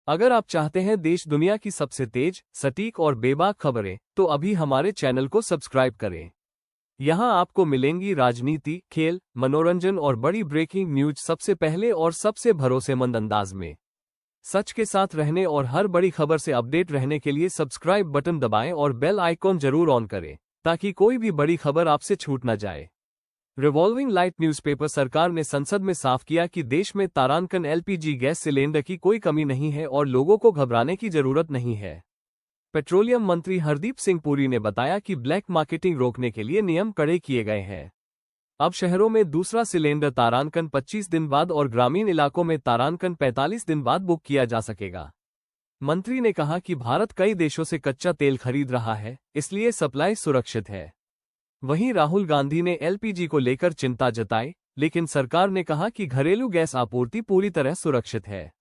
अगर आप चाहते हैं देश दुनिया की सबसे तेज, सटीक और बेबाक खबरें, तो अभी हमारे चैनल को सब्सक्राइब करें। यहाँ आपको मिलेंगी राजनीति, खेल, मनोरंजन और बड़ी ब्रेकिंग न्यूज सबसे पहले और सबसे भरोसेमंद अंदाज में। सच के साथ रहने और हर बड़ी खबर से अपडेट रहने के लिए सब्सक्राइब बटन दबाएं और बेल आइकॉन जरूर ऑन करें, ताकि कोई भी बड़ी खबर आपसे छूट न जाए। रिवॉल्विंग लाइट न्यूज़पेपर सरकार ने संसद में साफ किया कि देश में तारांकन एलपीजी गैस सिलेंडर की कोई कमी नहीं है और लोगों को घबराने की जरूरत नहीं है। पेट्रोलियम मंत्री हरदीप सिंह पुरी ने बताया कि ब्लैक मार्केटिंग रोकने के लिए नियम कड़े किए गए हैं। अब शहरों में दूसरा सिलेंडर तारांकन 25 दिन बाद और ग्रामीण इलाकों में तारांकन 45 दिन बाद बुक किया जा सकेगा। मंत्री ने कहा कि भारत कई देशों से कच्चा तेल खरीद रहा है, इसलिए सप्लाई सुरक्षित है। वहीं राहुल गांधी ने एलपीजी को लेकर चिंता जताई, लेकिन सरकार ने कहा कि घरेलू गैस आपूर्ति पूरी तरह सुरक्षित है।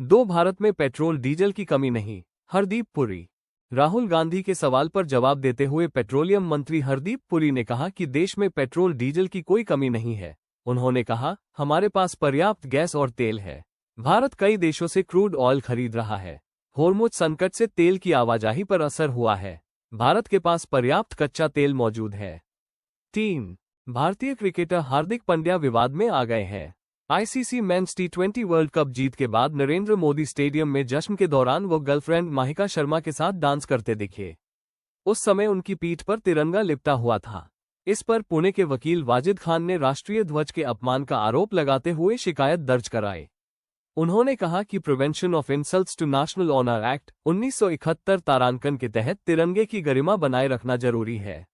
भारत में पेट्रोल डीजल की कमी नहीं, हरदीप पुरी। राहुल गांधी के सवाल पर जवाब देते हुए पेट्रोलियम मंत्री हरदीप पुरी ने कहा कि देश में पेट्रोल डीजल की कोई कमी नहीं है। उन्होंने कहा, हमारे पास पर्याप्त गैस और तेल है। भारत कई देशों से क्रूड ऑयल खरीद रहा है। होर्मुज संकट से तेल की आवाजाही पर असर हुआ है। भारत के पास पर्याप्त कच्चा तेल मौजूद है। 3. भारतीय क्रिकेटर हार्दिक पांड्या विवाद में आ गए हैं। आईसीसी मेंस टी20 वर्ल्ड कप जीत के बाद नरेंद्र मोदी स्टेडियम में जश्न के दौरान वो गर्लफ्रेंड माहिका शर्मा के साथ डांस करते दिखे। उस समय उनकी पीठ पर तिरंगा लिपटा हुआ था। इस पर पुणे के वकील वाजिद खान ने राष्ट्रीय ध्वज के अपमान का आरोप लगाते हुए शिकायत दर्ज कराई। उन्होंने कहा कि prevention of insults to national honour act 1971 तारांकन के तहत तिरंगे की गरिमा बनाए रखना जरूरी है।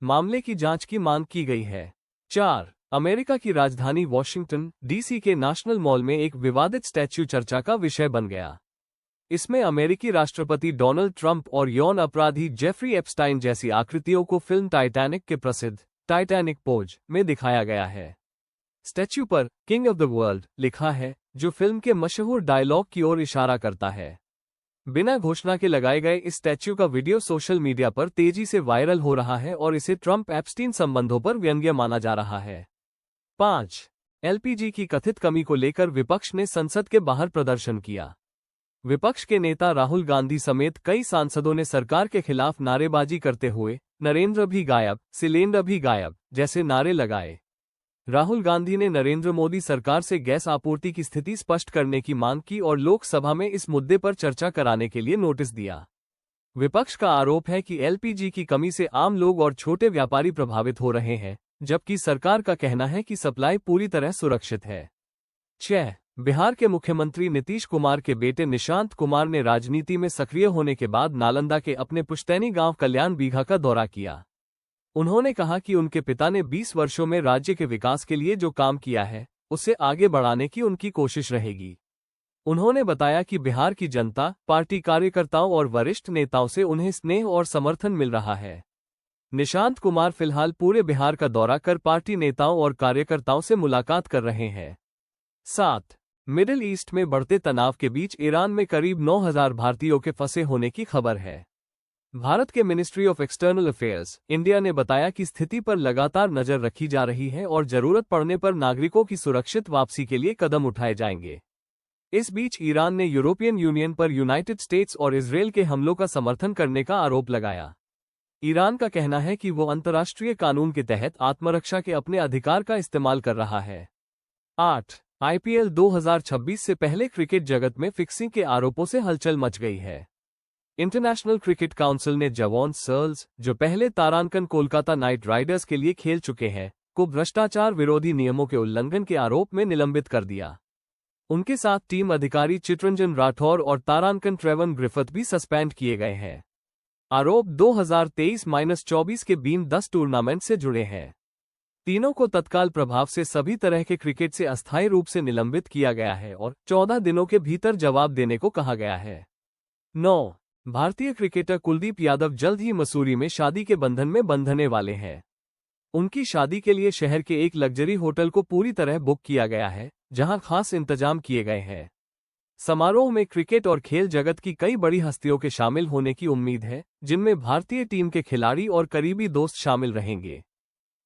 मामले की जांच की मांग की गई है। 4. अमेरिका की राजधानी वॉशिंगटन डीसी के नेशनल मॉल में एक विवादित स्टैच्यू चर्चा का विषय बन गया। इसमें अमेरिकी राष्ट्रपति डोनाल्ड ट्रंप और यौन अपराधी जेफरी एप्स्टाइन जैसी आकृतियों को फिल्म टाइटैनिक के प्रसिद्ध टाइटैनिक पोज में दिखाया गया है। स्टैच्यू पर किंग ऑफ द वर्ल्ड लिखा है, जो फिल्म के मशहूर डायलॉग की ओर इशारा करता है। बिना घोषणा के लगाए गए इस स्टैच्यू का वीडियो सोशल मीडिया पर तेजी से वायरल हो रहा है और इसे ट्रंप एप्स्टीन संबंधों पर व्यंग्य माना जा रहा है। 5. एलपीजी की कथित कमी को लेकर विपक्ष ने संसद के बाहर प्रदर्शन किया। विपक्ष के नेता राहुल गांधी समेत कई सांसदों ने सरकार के खिलाफ नारेबाजी करते हुए नरेंद्र भी गायब, सिलेंडर भी गायब जैसे नारे लगाए। राहुल गांधी ने नरेंद्र मोदी सरकार से गैस आपूर्ति की स्थिति स्पष्ट करने की मांग की और लोकसभा में इस मुद्दे पर चर्चा कराने के लिए नोटिस दिया। विपक्ष का आरोप है कि एलपीजी की कमी से आम लोग और छोटे व्यापारी प्रभावित हो रहे हैं, जबकि सरकार का कहना है कि सप्लाई पूरी तरह सुरक्षित है। 6. बिहार के मुख्यमंत्री नीतीश कुमार के बेटे निशांत कुमार ने राजनीति में सक्रिय होने के बाद नालंदा के अपने पुश्तैनी गांव कल्याण बीघा का दौरा किया। उन्होंने कहा कि उनके पिता ने 20 वर्षों में राज्य के विकास के लिए जो काम किया है, उसे आगे बढ़ाने की उनकी कोशिश रहेगी। उन्होंने बताया कि बिहार की जनता, पार्टी कार्यकर्ताओं और वरिष्ठ नेताओं से उन्हें स्नेह और समर्थन मिल रहा है। निशांत कुमार फिलहाल पूरे बिहार का दौरा कर पार्टी नेताओं और कार्यकर्ताओं से मुलाकात कर रहे हैं। 7. मिडिल ईस्ट में बढ़ते तनाव के बीच ईरान में करीब 9,000 भारतीयों के फंसे होने की खबर है। भारत के ministry of external affairs India ने बताया कि स्थिति पर लगातार नजर रखी जा रही है और जरूरत पड़ने पर नागरिकों की सुरक्षित वापसी के लिए कदम उठाए जाएंगे। इस बीच ईरान ने यूरोपियन यूनियन पर यूनाइटेड स्टेट्स और इजरायल के हमलों का समर्थन करने का आरोप लगाया। ईरान का कहना है कि वो अंतर्राष्ट्रीय कानून के तहत आत्मरक्षा के अपने अधिकार का इस्तेमाल कर रहा है। 8. आईपीएल 2026 से पहले क्रिकेट जगत में फिक्सिंग के आरोपों से हलचल मच गई है। इंटरनेशनल क्रिकेट काउंसिल ने जवॉन सर्ल्स, जो पहले तारांकन कोलकाता नाइट राइडर्स के लिए खेल चुके हैं, को भ्रष्टाचार विरोधी नियमों के उल्लंघन के आरोप में निलंबित कर दिया। उनके साथ टीम अधिकारी चित्रंजन राठौर और तारांकन ट्रेवन ग्रिफिथ भी सस्पेंड किए गए हैं। आरोप 2023-24 के बीन 10 टूर्नामेंट से जुड़े हैं। तीनों को तत्काल प्रभाव से सभी तरह के क्रिकेट से अस्थायी रूप से निलंबित किया गया है और 14 दिनों के भीतर जवाब देने को कहा गया है। 9. भारतीय क्रिकेटर कुलदीप यादव जल्द ही मसूरी में शादी के बंधन में बंधने वाले हैं। उनकी शादी के लिए शहर के एक लग्जरी होटल को पूरी तरह बुक किया गया है, जहां खास इंतजाम किए गए हैं। समारोह में क्रिकेट और खेल जगत की कई बड़ी हस्तियों के शामिल होने की उम्मीद है, जिनमें भारतीय टीम के खिलाड़ी और करीबी दोस्त शामिल रहेंगे।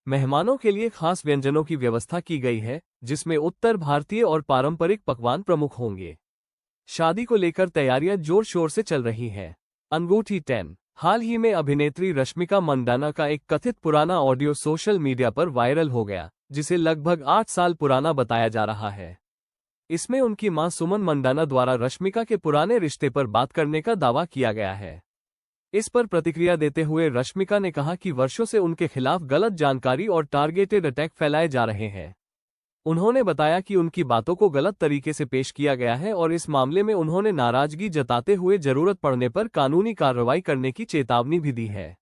मेहमानों के लिए खास व्यंजनों की व्यवस्था की गई है, जिसमें उत्तर भारतीय और पारंपरिक पकवान प्रमुख होंगे। शादी को लेकर तैयारियां जोर शोर से चल रही हैं। अंगूठी 10। हाल ही में अभिनेत्री रश्मिका मंदाना का एक कथित पुराना ऑडियो सोशल मीडिया पर वायरल हो गया, जिसे लगभग 8 साल पुराना बताया जा रहा है। इसमें उनकी मां सुमन मंदाना द्वारा रश्मिका के पुराने रिश्ते पर बात करने का दावा किया गया है। इस पर प्रतिक्रिया देते हुए रश्मिका ने कहा कि वर्षों से उनके खिलाफ गलत जानकारी और टारगेटेड अटैक फैलाए जा रहे हैं। उन्होंने बताया कि उनकी बातों को गलत तरीके से पेश किया गया है और इस मामले में उन्होंने नाराजगी जताते हुए जरूरत पड़ने पर कानूनी कार्रवाई करने की चेतावनी भी दी है।